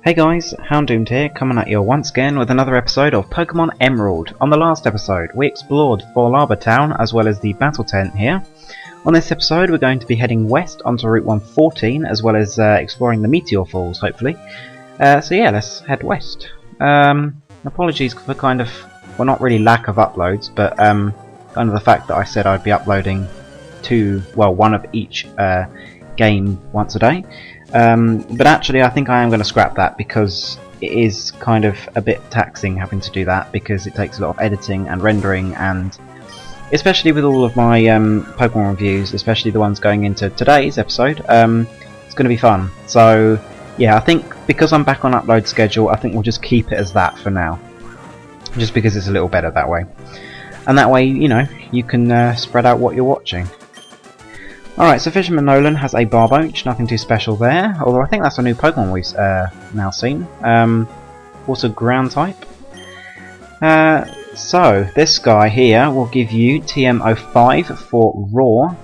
Hey guys, Hounddoomed here, coming at you once again with another episode of Pokémon Emerald. On the last episode, we explored Fallarbor Town as well as the battle tent here. On this episode, we're going to be heading west onto Route 114 as well as exploring the Meteor Falls, hopefully. So yeah, let's head west. Apologies for well, not really lack of uploads, but kind of the fact that I said I'd be uploading one of each game once a day. But actually I think I am going to scrap that because it is kind of a bit taxing having to do that, because it takes a lot of editing and rendering, and especially with all of my Pokémon reviews, especially the ones going into today's episode, it's going to be fun. So yeah, I think because I'm back on upload schedule, I think we'll just keep it as that for now, just because it's a little better that way, and that way, you know, you can spread out what you're watching. Alright, so Fisherman Nolan has a Barboach, nothing too special there, although I think that's a new Pokemon we've now seen. Also ground type. So, this guy here will give you TM05 for Roar.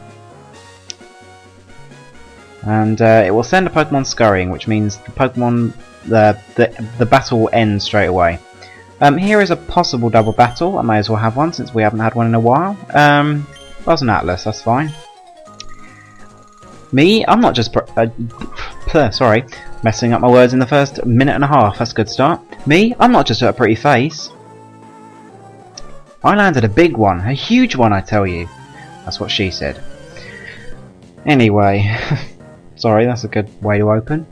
And it will send a Pokemon scurrying, which means the Pokemon, the battle will end straight away. Here is a possible double battle. I may as well have one since we haven't had one in a while. That's an Atlas, that's fine. Me, I'm not just sorry, messing up my words in the first minute and a half. That's a good start. Me, I'm not just a pretty face. I landed a big one, a huge one, I tell you. That's what she said. Anyway, sorry, that's a good way to open.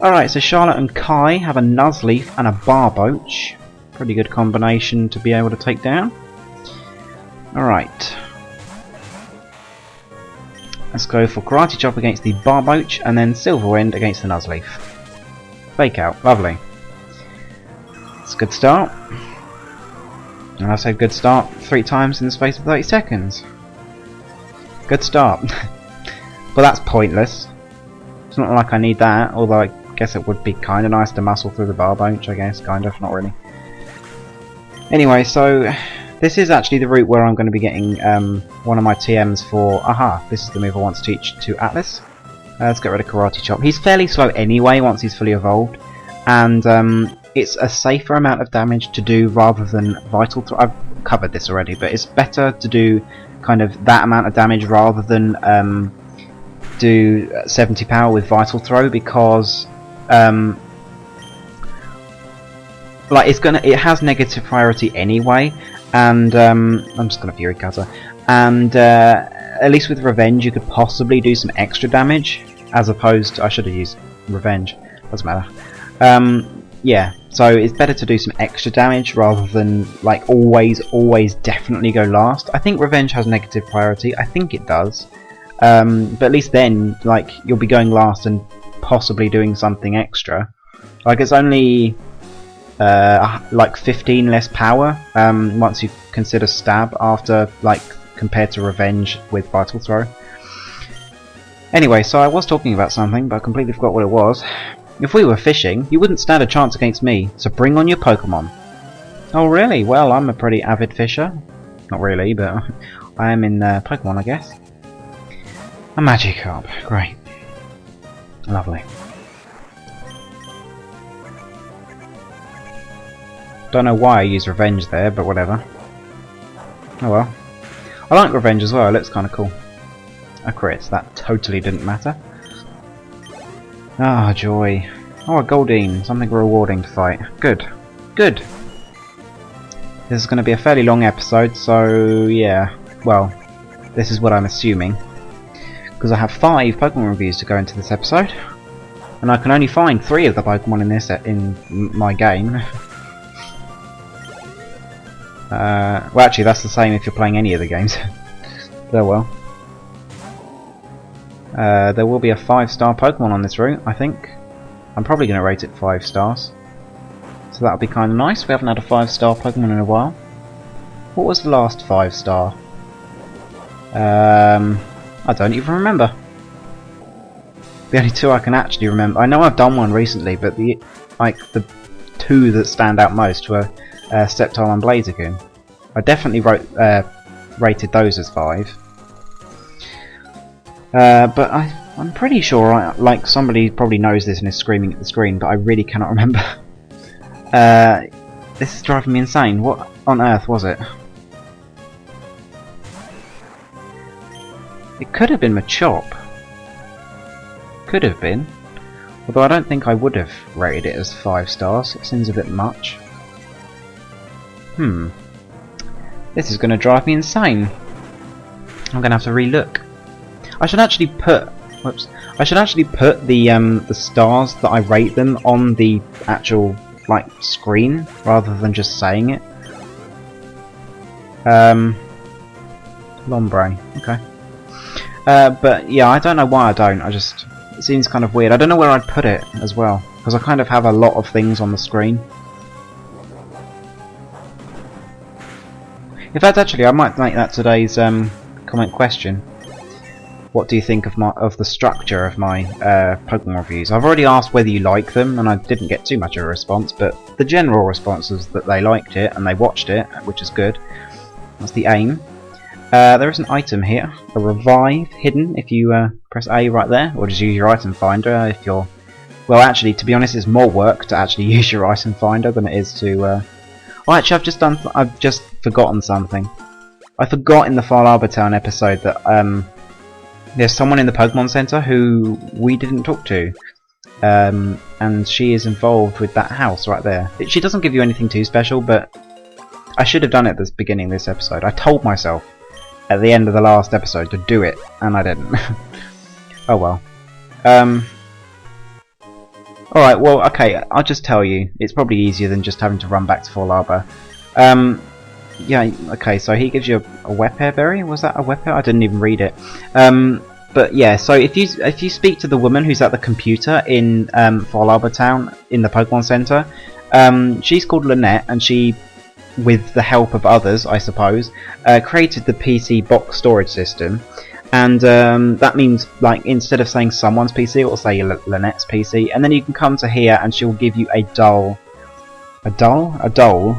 Alright, so Charlotte and Kai have a Nuzleaf and a Barboach. Pretty good combination to be able to take down. Alright. Let's go for Karate Chop against the Barboach, and then Silver Wind against the Nuzleaf. Fake out, lovely. It's a good start. And I said good start 3 times in the space of 30 seconds. Good start. But that's pointless. It's not like I need that, although I guess it would be kind of nice to muscle through the Barboach, I guess, kind of, not really. Anyway, so this is actually the route where I'm going to be getting one of my TMs for... Aha, this is the move I want to teach to Atlas. Let's get rid of Karate Chop. He's fairly slow anyway once he's fully evolved, and it's a safer amount of damage to do rather than Vital Throw. I've covered this already, but it's better to do kind of that amount of damage rather than do 70 power with Vital Throw, because like it has negative priority anyway. And I'm just going to Fury Cutter, and at least with Revenge you could possibly do some extra damage, as opposed to, I should have used Revenge, doesn't matter. Yeah, so it's better to do some extra damage rather than like always definitely go last. I think Revenge has negative priority, I think it does, but at least then like you'll be going last and possibly doing something extra. Like it's only like 15 less power once you consider Stab after, like, compared to Revenge with Vital Throw. Anyway, so I was talking about something, but I completely forgot what it was. If we were fishing, you wouldn't stand a chance against me, so bring on your Pokemon. Oh really? Well, I'm a pretty avid fisher. Not really, but I am in Pokemon, I guess. A Magikarp, great. Lovely. Don't know why I use Revenge there, but whatever. Oh well. I like Revenge as well, it looks kind of cool. A crit, that totally didn't matter. Ah, joy. Oh, a Goldeen, something rewarding to fight. Good. Good. This is going to be a fairly long episode, so yeah. Well, this is what I'm assuming. Because I have 5 Pokemon reviews to go into this episode. And I can only find 3 of the Pokemon in my game. Well, actually, that's the same if you're playing any of the games. Oh well. There will be a 5-star Pokemon on this route, I think. I'm probably going to rate it 5 stars. So that'll be kind of nice. We haven't had a 5-star Pokemon in a while. What was the last 5-star? I don't even remember. The only 2 I can actually remember. I know I've done one recently, but the 2 that stand out most were Sceptile and Blaziken. I definitely rated those as 5. But I'm pretty sure, like, somebody probably knows this and is screaming at the screen, but I really cannot remember. This is driving me insane. What on earth was it? It could have been Machop. Could have been. Although I don't think I would have rated it as 5 stars. It seems a bit much. This is going to drive me insane. I'm going to have to re-look. I should actually put... Whoops. I should actually put the stars that I rate them on the actual, like, screen, rather than just saying it. Lombre. Okay. But yeah, I don't know why I don't. It seems kind of weird. I don't know where I'd put it as well, because I kind of have a lot of things on the screen. In fact, actually, I might make that today's comment question. What do you think of the structure of my Pokémon reviews? I've already asked whether you like them, and I didn't get too much of a response, but the general response was that they liked it and they watched it, which is good. That's the aim. There is an item here, a revive hidden if you press A right there, or just use your item finder if you're... Well, actually, to be honest, it's more work to actually use your item finder than it is to... Oh, actually, I've just forgotten something. I forgot in the Fallarbor Town episode that there's someone in the Pokemon Center who we didn't talk to, and she is involved with that house right there. She doesn't give you anything too special, but I should have done it at the beginning of this episode. I told myself at the end of the last episode to do it, and I didn't. Oh well. Alright, well, okay, I'll just tell you. It's probably easier than just having to run back to Fallarbor. Yeah, okay, so he gives you a Wepair berry? Was that a Wepair? I didn't even read it. But yeah, so if you speak to the woman who's at the computer in Fallarbor Town, in the Pokemon Center, she's called Lynette, and she, with the help of others, I suppose, created the PC box storage system. And that means, like, instead of saying someone's PC, it will say Lynette's PC, and then you can come to here and she'll give you a doll. A doll?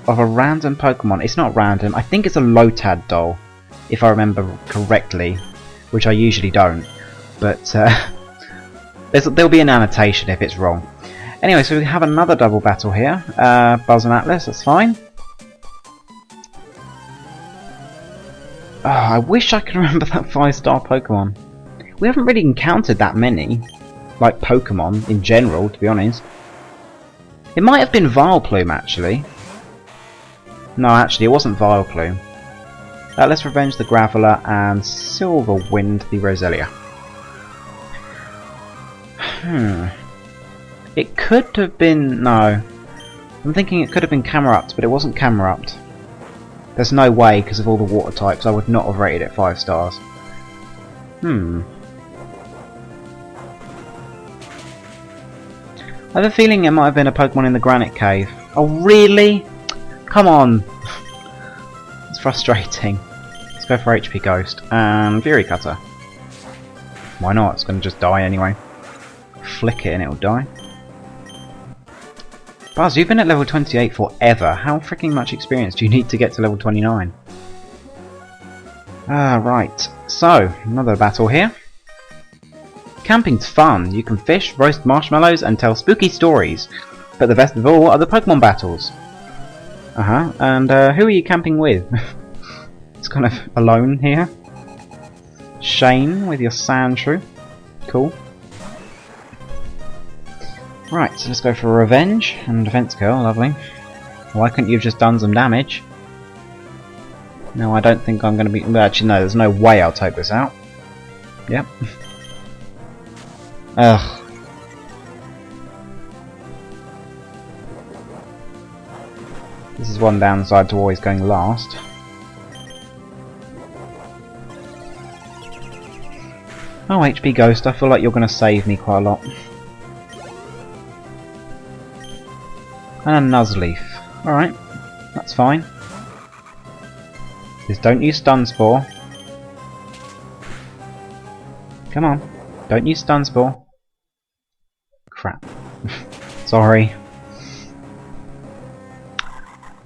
Of a random Pokemon. It's not random. I think it's a Lotad doll, if I remember correctly, which I usually don't. But there'll be an annotation if it's wrong. Anyway, so we have another double battle here. Buzz and Atlas, that's fine. Oh, I wish I could remember that 5-star Pokemon. We haven't really encountered that many, like Pokemon in general, to be honest. It might have been Vileplume, actually. No, actually, it wasn't Vileplume. Let's revenge the Graveler and Silverwind the Roselia. It could have been... No. I'm thinking it could have been Camerupt, but it wasn't Camerupt. There's no way, because of all the water types, I would not have rated it 5 stars. I have a feeling it might have been a Pokemon in the Granite Cave. Oh, really? Come on! It's frustrating. Let's go for HP Ghost and Fury Cutter. Why not? It's going to just die anyway. Flick it and it'll die. Buzz, you've been at level 28 forever. How freaking much experience do you need to get to level 29? Right. So, another battle here. Camping's fun. You can fish, roast marshmallows, and tell spooky stories. But the best of all are the Pokemon battles. And who are you camping with? It's kind of alone here. Shane with your Sandshrew. Cool. Right, so let's go for Revenge and Defense Curl, lovely. Why couldn't you have just done some damage? No, I don't think I'm going to be... Well, actually, no, there's no way I'll take this out. Yep. Ugh. This is one downside to always going last. Oh, HP Ghost, I feel like you're going to save me quite a lot. And a Nuzleaf. Alright, that's fine. Just don't use Stun Spore. Come on, don't use Stun Spore. Crap. Sorry.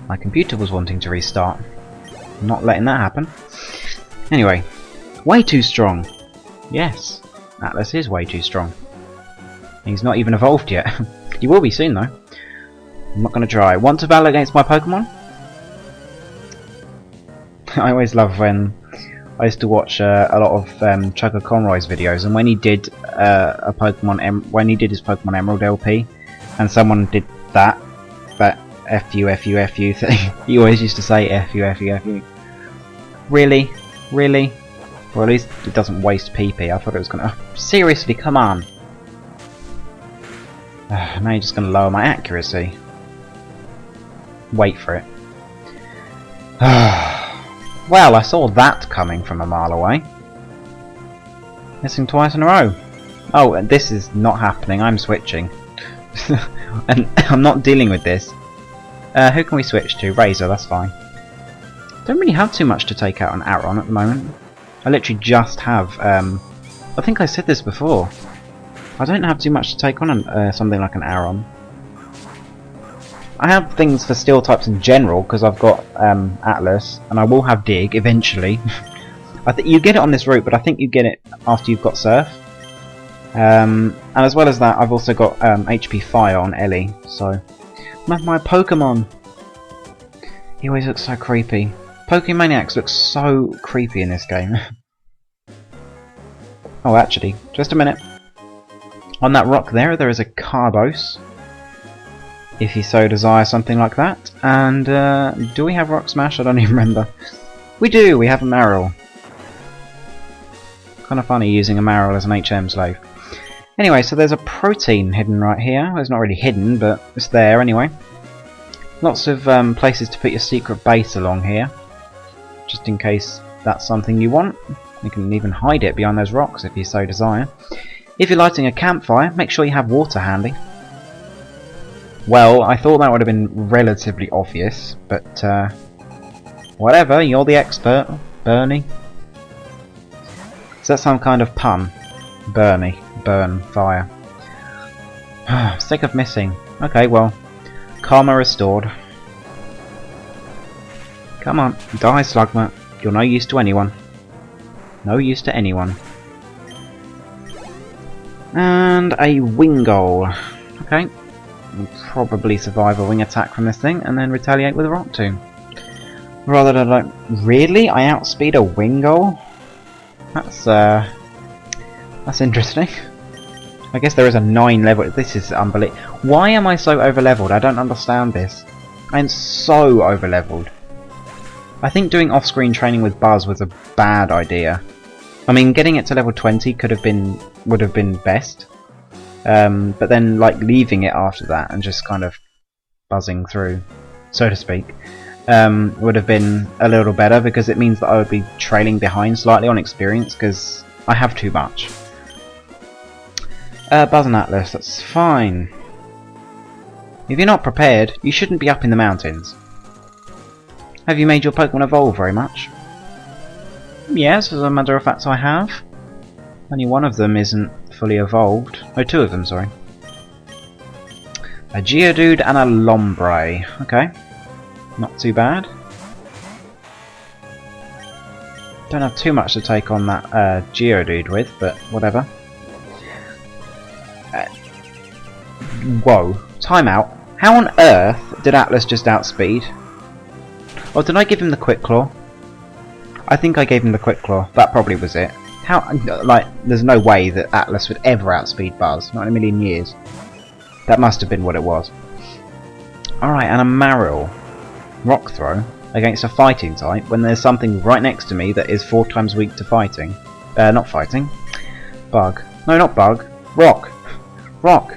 My computer was wanting to restart. I'm not letting that happen. Anyway, way too strong. Yes, Atlas is way too strong. He's not even evolved yet. He will be soon though. I'm not going to try. Want to battle against my Pokemon? I always love when I used to watch a lot of Chugga Conroy's videos, and when he did when he did his Pokemon Emerald LP, and someone did that FU thing, he always used to say FU. Really, really. Or at least it doesn't waste PP. I thought it was gonna. Seriously, come on. Now you're just gonna lower my accuracy. Wait for it. Well, I saw that coming from a mile away. Missing twice in a row. Oh, and this is not happening. I'm switching. And I'm not dealing with this. Who can we switch to? Razor, that's fine. Don't really have too much to take out on Aron at the moment. I literally just have... I think I said this before. I don't have too much to take on something like an Aron. I have things for steel types in general because I've got Atlas, and I will have Dig eventually. I think you get it on this route, but I think you get it after you've got Surf. And as well as that, I've also got HP Fire on Ellie. So, my Pokemon. He always looks so creepy. Pokemaniacs look so creepy in this game. Oh, actually, just a minute. On that rock there is a Carbos. If you so desire something like that. And do we have Rock Smash? I don't even remember. We do! We have a Marill. Kind of funny using a Marill as an HM slave. Anyway, so there's a protein hidden right here. Well, it's not really hidden, but it's there anyway. Lots of places to put your secret base along here. Just in case that's something you want. You can even hide it behind those rocks if you so desire. If you're lighting a campfire, make sure you have water handy. Well, I thought that would have been relatively obvious, but whatever, you're the expert, Bernie. Is that some kind of pun? Bernie, burn, fire. Sick of missing. Okay, well, karma restored. Come on, die Slugma. You're no use to anyone. No use to anyone. And a Wingull. Okay. We'll probably survive a wing attack from this thing and then retaliate with a Rock Tomb. Rather than like, really? I outspeed a Wingull? That's interesting. I guess there is a 9 level. This is unbelievable. Why am I so over leveled? I don't understand this. I'm so over leveled. I think doing off-screen training with Buzz was a bad idea. I mean, getting it to level 20 would have been best. But then, like, leaving it after that and just kind of buzzing through, so to speak, would have been a little better because it means that I would be trailing behind slightly on experience because I have too much. Buzz and Atlas, that's fine. If you're not prepared, you shouldn't be up in the mountains. Have you made your Pokemon evolve very much? Yes, as a matter of fact I have. Only one of them isn't fully evolved. Oh, 2 of them, sorry. A Geodude and a Lombre. Okay. Not too bad. Don't have too much to take on that Geodude with, but whatever. Whoa. Timeout. How on earth did Atlas just outspeed? Or did I give him the Quick Claw? I think I gave him the Quick Claw. That probably was it. How, like, there's no way that Atlas would ever outspeed Buzz. Not in a million years. That must have been what it was. Alright, and a Marill. Rock Throw against a fighting type when there's something right next to me that is 4 times weak to fighting. Not fighting. Bug. No, not Bug. Rock. Rock.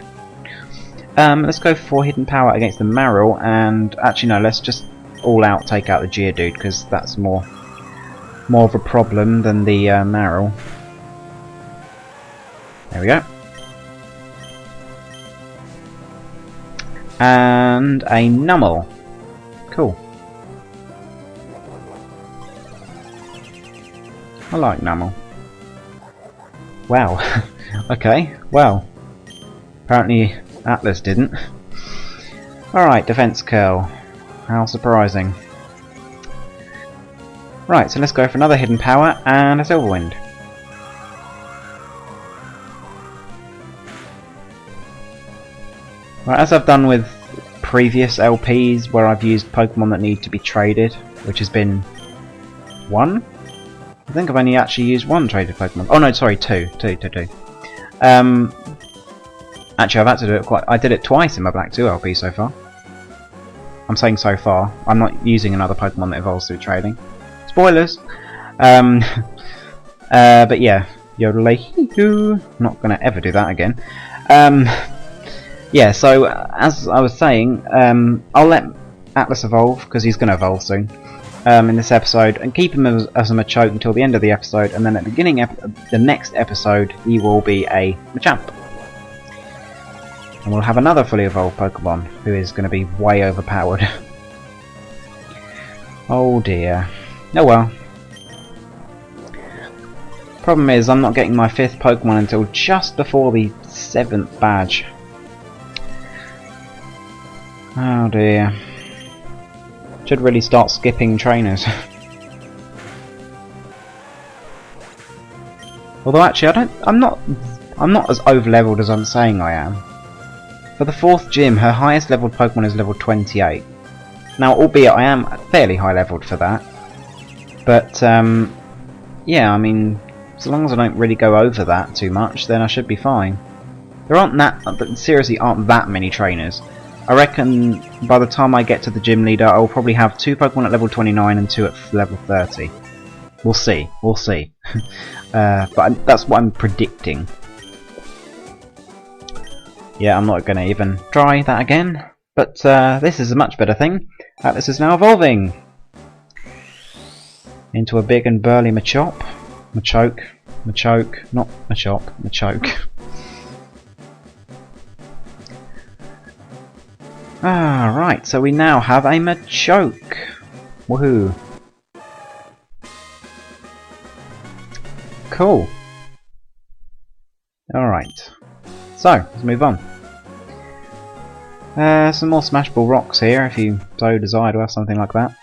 Let's go for Hidden Power against the Marill, and actually no, let's just all out take out the Geodude because that's more of a problem than the Marill. There we go. And a Numel. Cool. I like Numel. Wow. Okay, well. Apparently Atlas didn't. Alright, Defense Curl. How surprising. Right, so let's go for another Hidden Power and a Silver Wind. Right, as I've done with previous LPs where I've used Pokemon that need to be traded, which has been one? I think I've only actually used one traded Pokemon. Oh no, sorry, two. Actually, I've had to do it I did it twice in my Black 2 LP so far. I'm saying so far. I'm not using another Pokemon that evolves through trading. Spoilers! But yeah, Yodelay-hee-hoo. Not gonna ever do that again. Yeah, so as I was saying, I'll let Atlas evolve, because he's gonna evolve soon. In this episode, and keep him as a Machoke until the end of the episode, and then at the beginning of the next episode he will be a Machamp. And we'll have another fully evolved Pokemon who is going to be way overpowered. Oh dear. Oh well. Problem is, I'm not getting my 5th Pokemon until just before the 7th badge. Oh dear. Should really start skipping trainers. Although actually, I'm not as over-leveled as I'm saying I am. For the 4th gym, her highest leveled Pokemon is level 28. Now, albeit I am fairly high leveled for that, but yeah, I mean, so long as I don't really go over that too much, then I should be fine. There seriously aren't that many trainers. I reckon by the time I get to the gym leader, I will probably have 2 Pokemon at level 29 and 2 at level 30. We'll see. But that's what I'm predicting. Yeah, I'm not going to even try that again. But this is a much better thing. Atlas is now evolving into a big and burly Machoke. Machoke, not Machop, Machoke. Ah, right, so we now have a Machoke. Woohoo. Cool. Alright. So, let's move on. Some more Smash Ball rocks here, if you so desire to have something like that.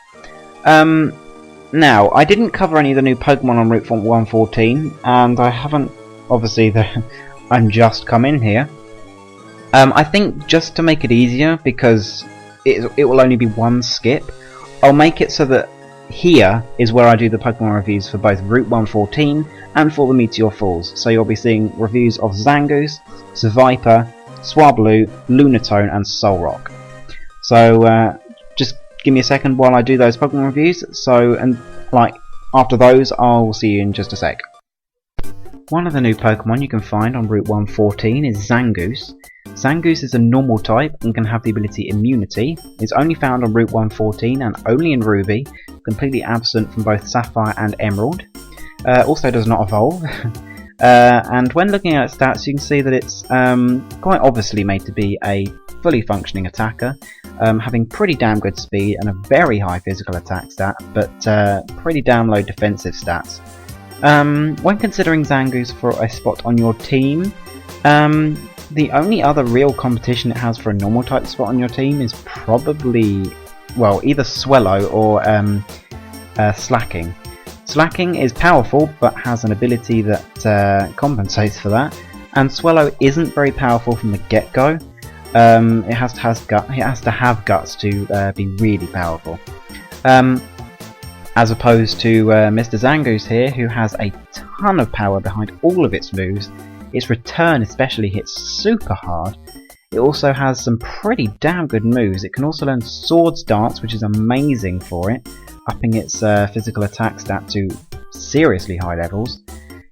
Now, I didn't cover any of the new Pokemon on Route 114, and I haven't, obviously, I'm just come in here. I think just to make it easier, because it will only be one skip, I'll make it so that here is where I do the Pokemon reviews for both Route 114 and for the Meteor Falls. So you'll be seeing reviews of Zangoose, Seviper, Swablu, Lunatone and Solrock. So just give me a second while I do those Pokemon reviews. So, and like after those, I'll see you in just a sec. One of the new Pokemon you can find on Route 114 is Zangoose. Zangoose is a normal type and can have the ability Immunity. It's only found on Route 114 and only in Ruby, completely absent from both Sapphire and Emerald. Also does not evolve. And when looking at its stats, you can see that it's quite obviously made to be a fully functioning attacker, having pretty damn good speed and a very high physical attack stat, but pretty damn low defensive stats. When considering Zangoose for a spot on your team, the only other real competition it has for a normal type spot on your team is probably, well, either Swellow or Slacking. Slacking is powerful but has an ability that compensates for that, and Swellow isn't very powerful from the get-go. It has to have guts to be really powerful. As opposed to Mr. Zangoose here, who has a ton of power behind all of its moves. Its return especially hits super hard. It also has some pretty damn good moves. It can also learn Swords Dance, which is amazing for it, upping its physical attack stat to seriously high levels.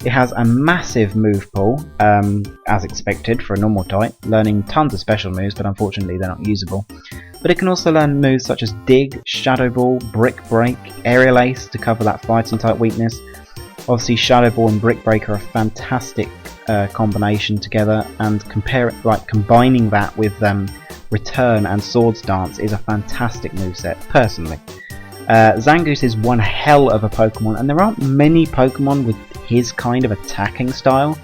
It has a massive move pool, as expected for a normal type, learning tons of special moves, but unfortunately they're not usable. But it can also learn moves such as Dig, Shadow Ball, Brick Break, Aerial Ace to cover that fighting type weakness. Obviously Shadow Ball and Brick Break are a fantastic combination together, and combining that with Return and Swords Dance is a fantastic moveset, personally. Zangoose is one hell of a Pokemon, and there aren't many Pokemon with his kind of attacking style.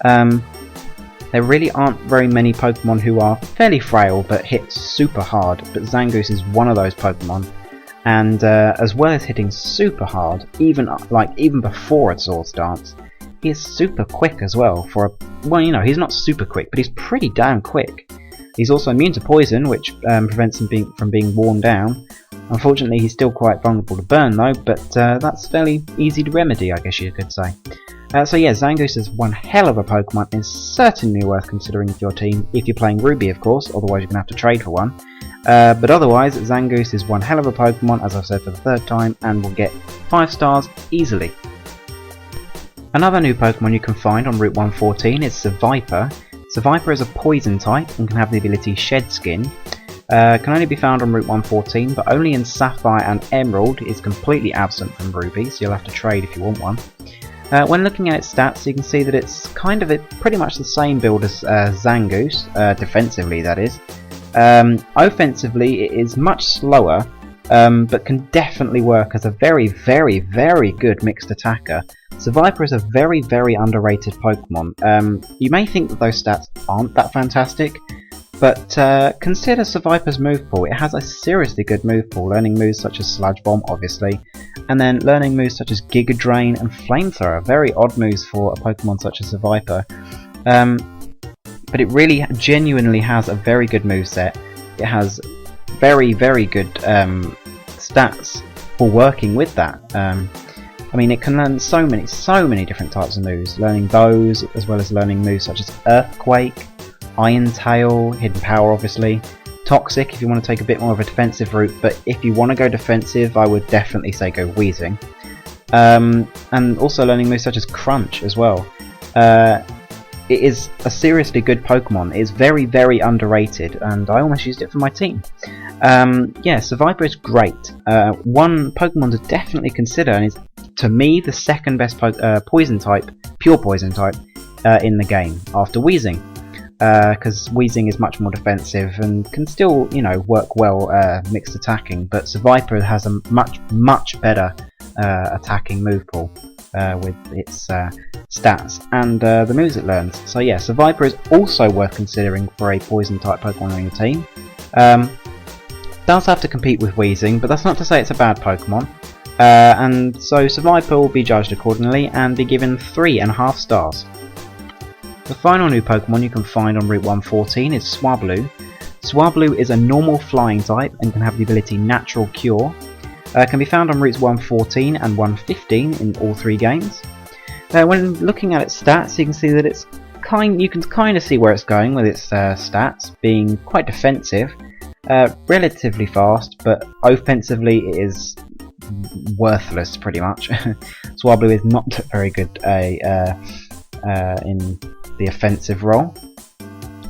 There really aren't very many Pokemon who are fairly frail but hit super hard, but Zangoose is one of those Pokemon. And as well as hitting super hard, even before its Swords Dance, he is super quick as well. Well, you know, he's not super quick, but he's pretty damn quick. He's also immune to poison, which prevents him from being worn down. Unfortunately, he's still quite vulnerable to burn though, but that's fairly easy to remedy, I guess you could say. So yeah, Zangoose is one hell of a Pokemon, and is certainly worth considering for your team, if you're playing Ruby of course, otherwise you're going to have to trade for one. But otherwise, Zangoose is one hell of a Pokemon, as I've said for the third time, and will get 5 stars easily. Another new Pokemon you can find on Route 114 is Seviper. Seviper is a poison type and can have the ability Shed Skin. Can only be found on Route 114, but only in Sapphire and Emerald. Is completely absent from Ruby, so you'll have to trade if you want one. When looking at its stats, you can see that it's kind of pretty much the same build as Zangoose, defensively that is. Offensively it is much slower, but can definitely work as a very, very, very good mixed attacker. Seviper is a very, very underrated Pokemon. You may think that those stats aren't that fantastic, but consider Seviper's move pool. It has a seriously good move pool, learning moves such as Sludge Bomb, obviously, and then learning moves such as Giga Drain and Flamethrower. Very odd moves for a Pokemon such as Seviper. But it really genuinely has a very good moveset. It has very, very good stats for working with that. I mean, it can learn so many different types of moves, learning those as well as learning moves such as Earthquake, Iron Tail, Hidden Power obviously, Toxic if you want to take a bit more of a defensive route, but if you want to go defensive I would definitely say go Weezing. And also learning moves such as Crunch as well. It is a seriously good Pokemon. It is very, very underrated, and I almost used it for my team. Yeah, Seviper is great. One Pokemon to definitely consider, and is to me the second best poison type, pure poison type, in the game after Weezing. Because Weezing is much more defensive and can still, you know, work well mixed attacking, but Seviper has a much better attacking move pool with its stats and the moves it learns. So yeah, Seviper is also worth considering for a poison type Pokemon on your team. Does have to compete with Weezing, but that's not to say it's a bad Pokemon. And so Seviper will be judged accordingly and be given 3.5 stars. The final new Pokemon you can find on Route 114 is Swablu. Swablu is a normal flying type and can have the ability Natural Cure. Can be found on routes 114 and 115 in all 3 games. When looking at its stats, you can see that you can kind of see where it's going with its stats, being quite defensive, relatively fast, but offensively it is worthless pretty much. Swablu is not very good in the offensive role.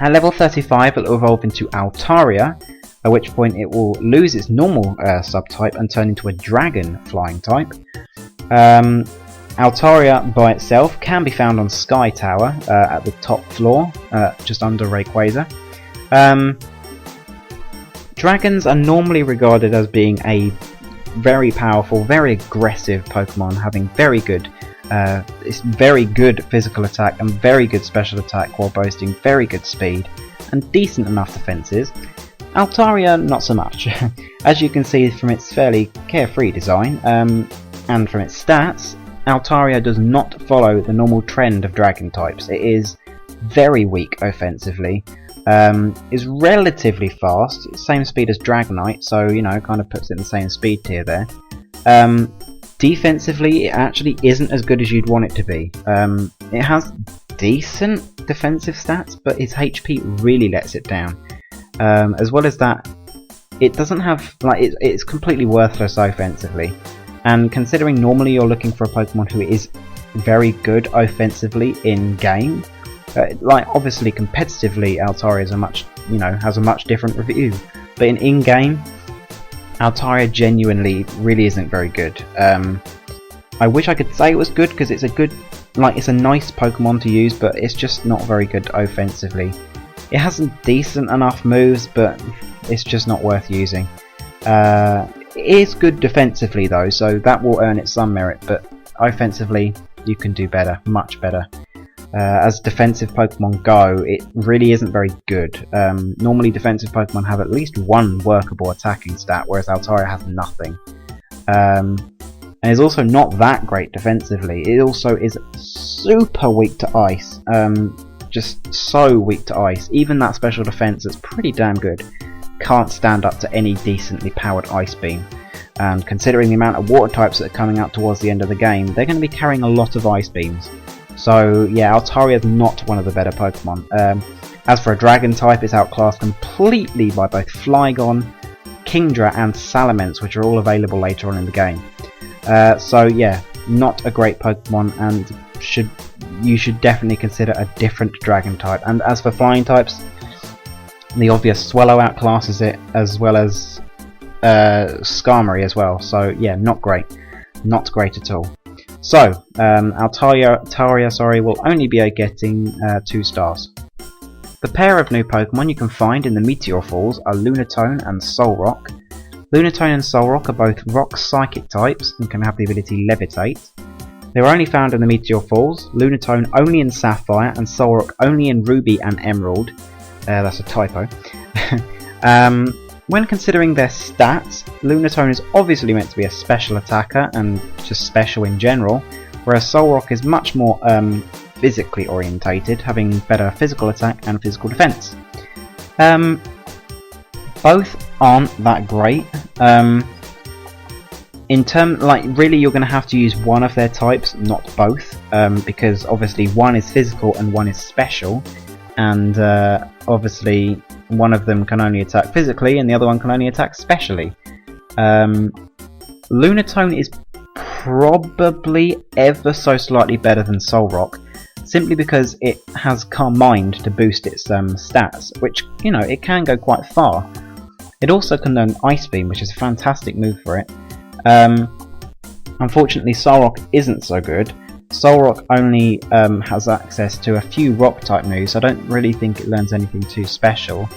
At level 35 it will evolve into Altaria, at which point it will lose its normal subtype and turn into a dragon flying type. Altaria by itself can be found on Sky Tower at the top floor, just under Rayquaza. Dragons are normally regarded as being a very powerful, very aggressive Pokemon, having very good physical attack and very good special attack while boasting very good speed and decent enough defences. Altaria not so much. As you can see from its fairly carefree design and from its stats, Altaria does not follow the normal trend of dragon types. It is very weak offensively, is relatively fast, same speed as Dragonite, so you know, kind of puts it in the same speed tier there. Defensively, it actually isn't as good as you'd want it to be. It has decent defensive stats, but its HP really lets it down. As well as that, it doesn't have, like, it's completely worthless offensively. And considering normally you're looking for a Pokemon who is very good offensively in game, like obviously competitively, Altaria is has a much different review. But in game, Altaria genuinely really isn't very good. I wish I could say it was good because it's it's a nice Pokemon to use, but it's just not very good offensively. It has some decent enough moves, but it's just not worth using. It is good defensively though, so that will earn it some merit, but offensively you can do better, much better. As defensive Pokemon go, it really isn't very good. Normally defensive Pokemon have at least one workable attacking stat, whereas Altaria has nothing. And is also not that great defensively. It also is super weak to ice. just so weak to ice. Even that special defense that's pretty damn good can't stand up to any decently powered ice beam. And considering the amount of water types that are coming out towards the end of the game, they're going to be carrying a lot of ice beams. So yeah, Altaria is not one of the better Pokemon. As for a dragon type, it's outclassed completely by both Flygon, Kingdra and Salamence, which are all available later on in the game. So yeah, not a great Pokemon, and you should definitely consider a different dragon type. And as for flying types, the obvious Swellow outclasses it, as well as Skarmory as well. So yeah, not great at all. So Altaria will only be getting 2 stars. The pair of new Pokemon you can find in the Meteor Falls are Lunatone and Solrock. Lunatone and Solrock are both rock psychic types and can have the ability Levitate. They were only found in the Meteor Falls, Lunatone only in Sapphire and Solrock only in Ruby and Emerald. That's a typo. When considering their stats, Lunatone is obviously meant to be a special attacker and just special in general, whereas Solrock is much more physically orientated, having better physical attack and physical defense. Both aren't that great. Really you're going to have to use one of their types, not both, because obviously one is physical and one is special, and obviously one of them can only attack physically and the other one can only attack specially. Lunatone is probably ever so slightly better than Solrock, simply because it has Calm Mind to boost its stats, which, you know, it can go quite far. It also can learn Ice Beam, which is a fantastic move for it. Unfortunately, Solrock isn't so good. Solrock only has access to a few rock type moves, so I don't really think it learns anything too special.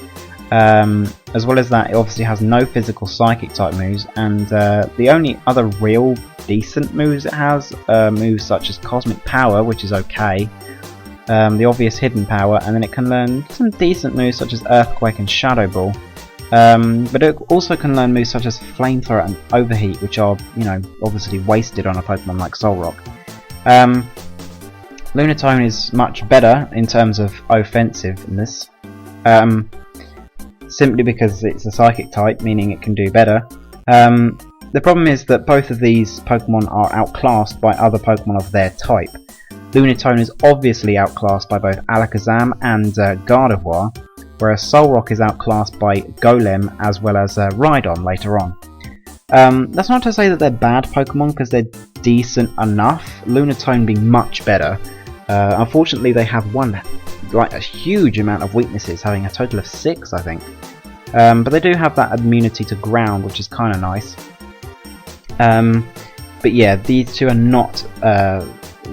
As well as that, it obviously has no physical psychic type moves, and the only other real decent moves it has moves such as Cosmic Power, which is okay, the obvious Hidden Power, and then it can learn some decent moves such as Earthquake and Shadow Ball. But it also can learn moves such as Flamethrower and Overheat, which are, you know, obviously wasted on a Pokemon like Solrock. Lunatone is much better in terms of offensiveness, simply because it's a psychic type, meaning it can do better. The problem is that both of these Pokemon are outclassed by other Pokemon of their type. Lunatone is obviously outclassed by both Alakazam and Gardevoir, whereas Solrock is outclassed by Golem as well as Rhydon later on. That's not to say that they're bad Pokemon, because they're decent enough, Lunatone being much better. Unfortunately, they have a huge amount of weaknesses, having a total of 6, I think. But they do have that immunity to ground, which is kind of nice. But yeah, these two are not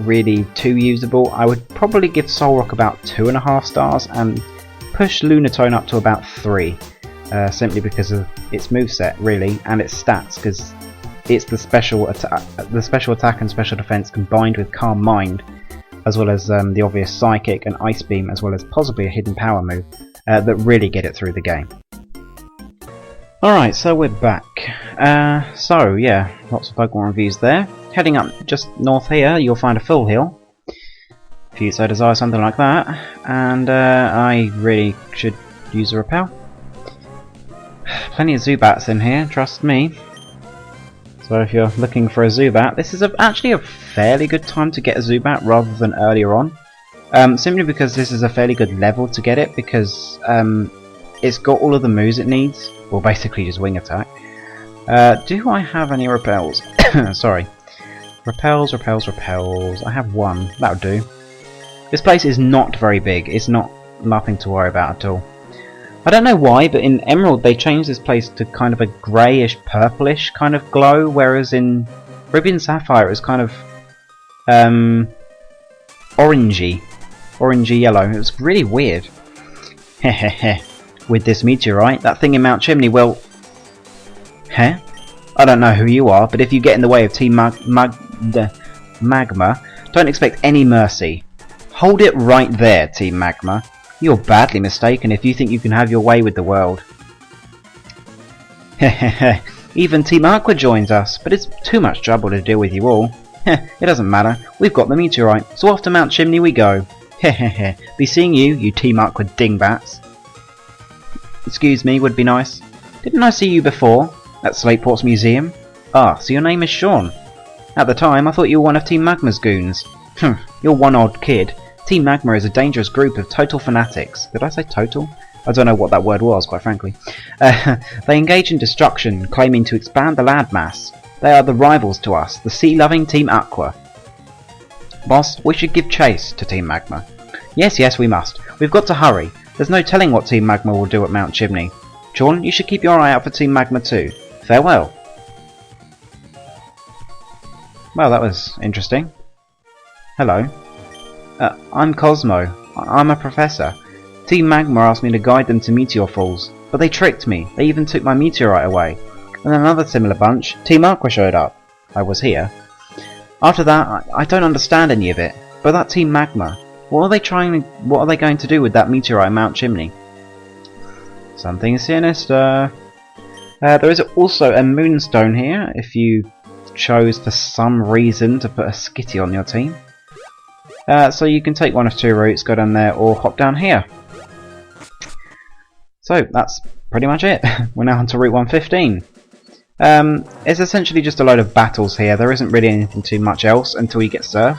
really too usable. I would probably give Solrock about 2.5 stars and push Lunatone up to about 3. Simply because of its moveset, really, and its stats, because it's the special attack and special defense combined with Calm Mind, as well as the obvious Psychic and Ice Beam, as well as possibly a Hidden Power move, that really get it through the game. Alright, so we're back. So yeah, lots of Pokemon reviews there. Heading up just north here, you'll find a full heal. If you so desire something like that, and I really should use a repel. Plenty of Zubats in here, trust me. So if you're looking for a Zubat, this is actually a fairly good time to get a Zubat rather than earlier on. Simply because this is a fairly good level to get it, because it's got all of the moves it needs. Well, basically just Wing Attack. Do I have any repels? Sorry. Repels. I have one. That'll do. This place is not very big. It's nothing to worry about at all. I don't know why, but in Emerald they changed this place to kind of a greyish, purplish kind of glow, whereas in Ruby and Sapphire it was kind of orangey yellow. It was really weird. Hehehe. With this meteorite, that thing in Mount Chimney, well, I don't know who you are, but if you get in the way of Team Magma, don't expect any mercy. Hold it right there, Team Magma. You're badly mistaken if you think you can have your way with the world. Hehehe. Even Team Aqua joins us, but it's too much trouble to deal with you all. It doesn't matter. We've got the meteorite, so off to Mount Chimney we go. Hehehe, be seeing you Team Aqua dingbats. Excuse me, would be nice. Didn't I see you before? At Slateport's museum? Ah, so your name is Sean. At the time, I thought you were one of Team Magma's goons. You're one odd kid. Team Magma is a dangerous group of total fanatics. Did I say total? I don't know what that word was, quite frankly. They engage in destruction, claiming to expand the landmass. They are the rivals to us, the sea-loving Team Aqua. Boss, we should give chase to Team Magma. Yes, we must. We've got to hurry. There's no telling what Team Magma will do at Mount Chimney. Sean, you should keep your eye out for Team Magma too. Farewell. Well, that was interesting. Hello. I'm Cosmo. I'm a professor. Team Magma asked me to guide them to Meteor Falls, but they tricked me. They even took my meteorite away. And another similar bunch, Team Aqua, showed up. I was here. After that, I don't understand any of it. But that Team Magma, what are they going to do with that meteorite at Mount Chimney? Something sinister. There is also a moonstone here, if you chose for some reason to put a skitty on your team. So you can take one of two routes, go down there or hop down here. So that's pretty much it. We're now on to Route 115. It's essentially just a load of battles here. There isn't really anything too much else until you get Surf,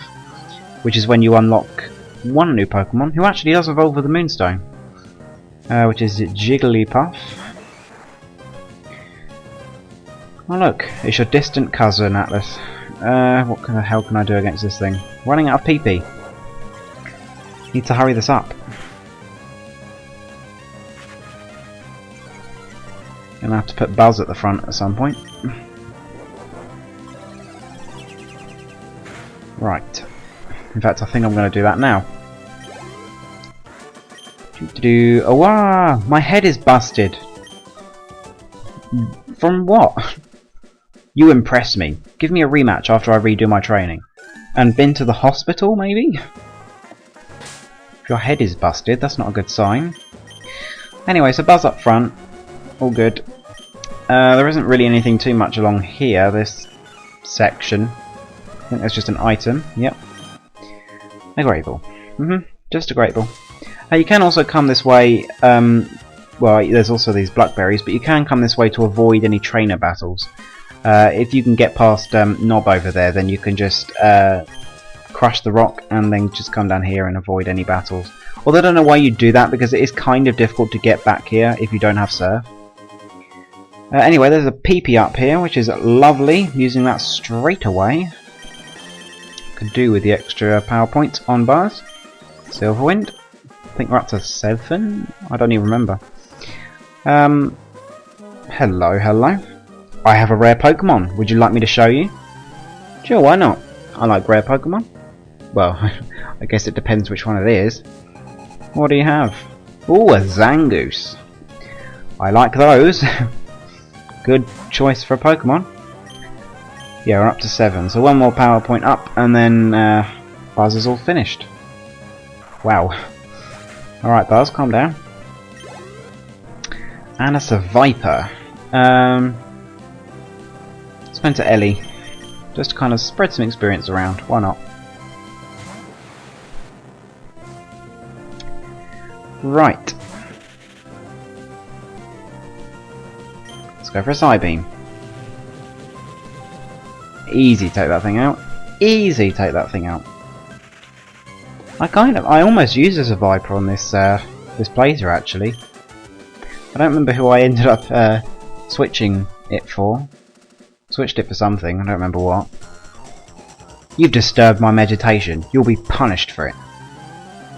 which is when you unlock one new Pokemon who actually does evolve with the Moonstone, which is Jigglypuff. Oh look, it's your distant cousin, Atlas. What the hell can I do against this thing? Running out of PP. Need to hurry this up. Gonna have to put Buzz at the front at some point. Right. In fact, I think I'm going to do that now. Oh, wow! My head is busted. From what? You impress me. Give me a rematch after I redo my training. And been to the hospital, maybe? If your head is busted, that's not a good sign. Anyway, so Buzz up front. All good. There isn't really anything too much along here, this section. I think that's just an item. Yep. A Great Ball. Just a Great Ball. You can also come this way, well, there's also these Blackberries, but you can come this way to avoid any trainer battles. If you can get past Knob over there, then you can just crush the rock and then just come down here and avoid any battles. Although I don't know why you do that, because it is kind of difficult to get back here if you don't have Surf. Anyway, there's a PP up here, which is lovely. Using that straight away. Could do with the extra power points on Buzz. Silverwind. I think we're up to 7. I don't even remember. Hello. I have a rare Pokemon. Would you like me to show you? Sure, why not? I like rare Pokemon. Well, I guess it depends which one it is. What do you have? Ooh, a Zangoose. I like those. Good choice for a Pokemon. Yeah, we're up to 7. So one more power point up, and then Buzz is all finished. Wow. Alright, Buzz, calm down. And it's a Viper. Let's go into Ellie. Just to kind of spread some experience around. Why not? Right. Let's go for a Psybeam. Easy take that thing out. Easy take that thing out. I almost used as a Viper on this this playthrough actually. I don't remember who I ended up switching it for. Switched it for something, I don't remember what. You've disturbed my meditation. You'll be punished for it.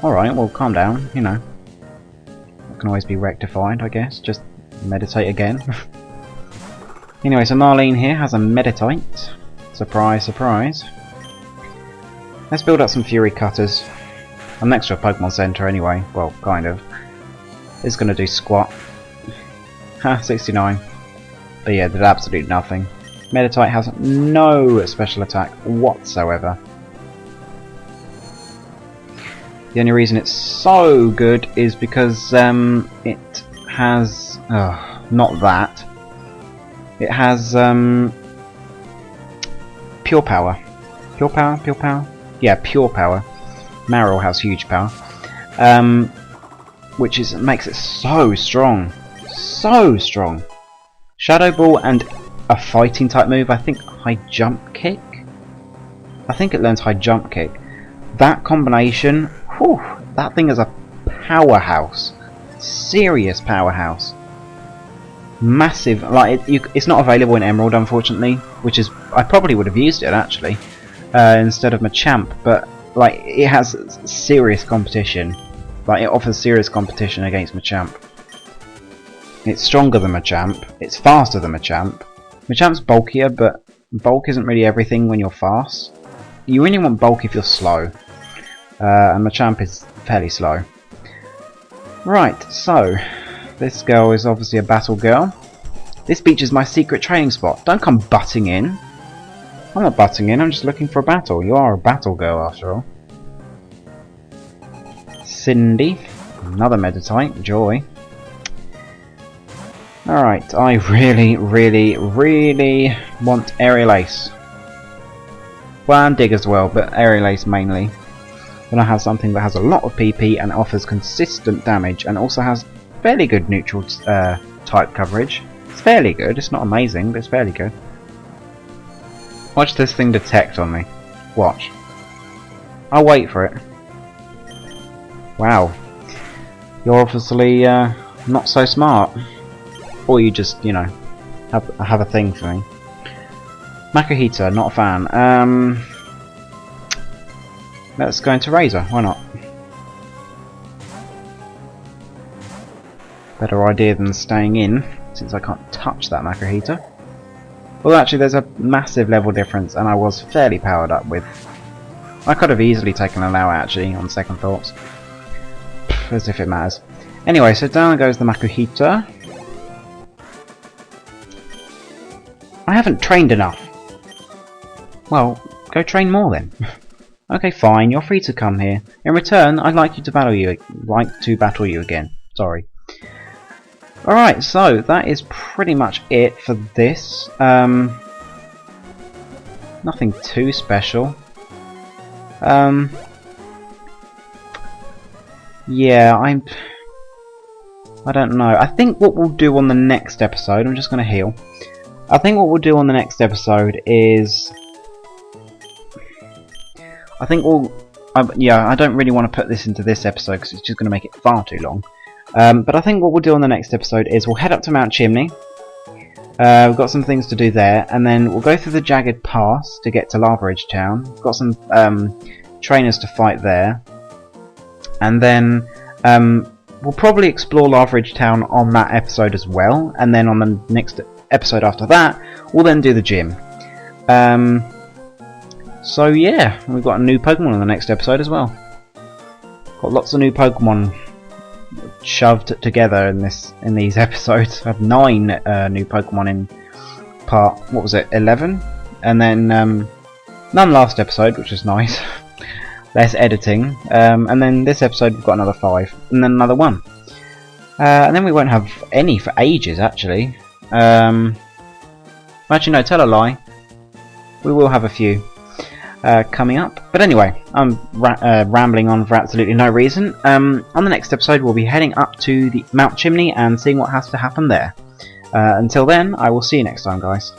Alright, well calm down, you know. That can always be rectified, I guess. Just meditate again. Anyway, so Marlene here has a Meditite. Surprise, surprise. Let's build up some Fury Cutters. I'm next to a Pokemon Center anyway. Well, kind of. It's gonna do squat. Ha, 69. But yeah, did absolutely nothing. Meditite has no special attack whatsoever. The only reason it's so good is because it has... not that. It has Pure Power. Pure Power? Pure Power? Yeah, Pure Power. Marill has huge power. Which makes it so strong. So strong. Shadow Ball and a fighting type move, I think High Jump Kick? I think it learns High Jump Kick. That combination, whew, that thing is a powerhouse. Serious powerhouse. Massive, like it's not available in Emerald unfortunately, which is, I probably would have used it actually, instead of Machamp, but like it has serious competition. Like it offers serious competition against Machamp. It's stronger than Machamp, it's faster than Machamp. Machamp's bulkier, but bulk isn't really everything when you're fast. You really want bulk if you're slow, and Machamp is fairly slow. Right, so this girl is obviously a battle girl. This beach is my secret training spot. Don't come butting in. I'm not butting in, I'm just looking for a battle. You are a battle girl after all. Cindy, another Meditite, Joy. Alright, I really want Aerial Ace. Well, and Dig as well, but Aerial Ace mainly. Then I have something that has a lot of PP and offers consistent damage, and also has fairly good neutral type coverage. It's fairly good, it's not amazing, but it's fairly good. Watch this thing detect on me. Watch. I'll wait for it. Wow. You're obviously not so smart. Or you just, you know, have a thing for me. Makuhita, not a fan. Let's go into Razor, why not? Better idea than staying in, since I can't touch that Makuhita. Well, actually, there's a massive level difference, and I was fairly powered up with. I could have easily taken a Lao actually, on second thoughts. As if it matters. Anyway, so down goes the Makuhita. I haven't trained enough. Well, go train more then. Okay, fine. You're free to come here. In return, I'd like to battle you again. Sorry. Alright, so that is pretty much it for this. Nothing too special. Yeah, I don't know. I think what we'll do on the next episode, I'm just going to heal. I think what we'll do on the next episode is, I think yeah, I don't really want to put this into this episode because it's just going to make it far too long. But I think what we'll do on the next episode is we'll head up to Mount Chimney. We've got some things to do there, and then we'll go through the Jagged Pass to get to Fallarbor Town. We've got some trainers to fight there. And then we'll probably explore Fallarbor Town on that episode as well, and then on the next episode after that we'll then do the gym. So yeah, we've got a new Pokemon in the next episode as well. Got lots of new Pokemon shoved together in these episodes. I have 9 new Pokemon in part, what was it, 11? And then none last episode, which is nice. Less editing, and then this episode we've got another 5, and then another 1, and then we won't have any for ages actually. Actually no, tell a lie, we will have a few coming up, but anyway, I'm rambling on for absolutely no reason. On the next episode we'll be heading up to the Mount Chimney and seeing what has to happen there. Until then, I will see you next time, guys.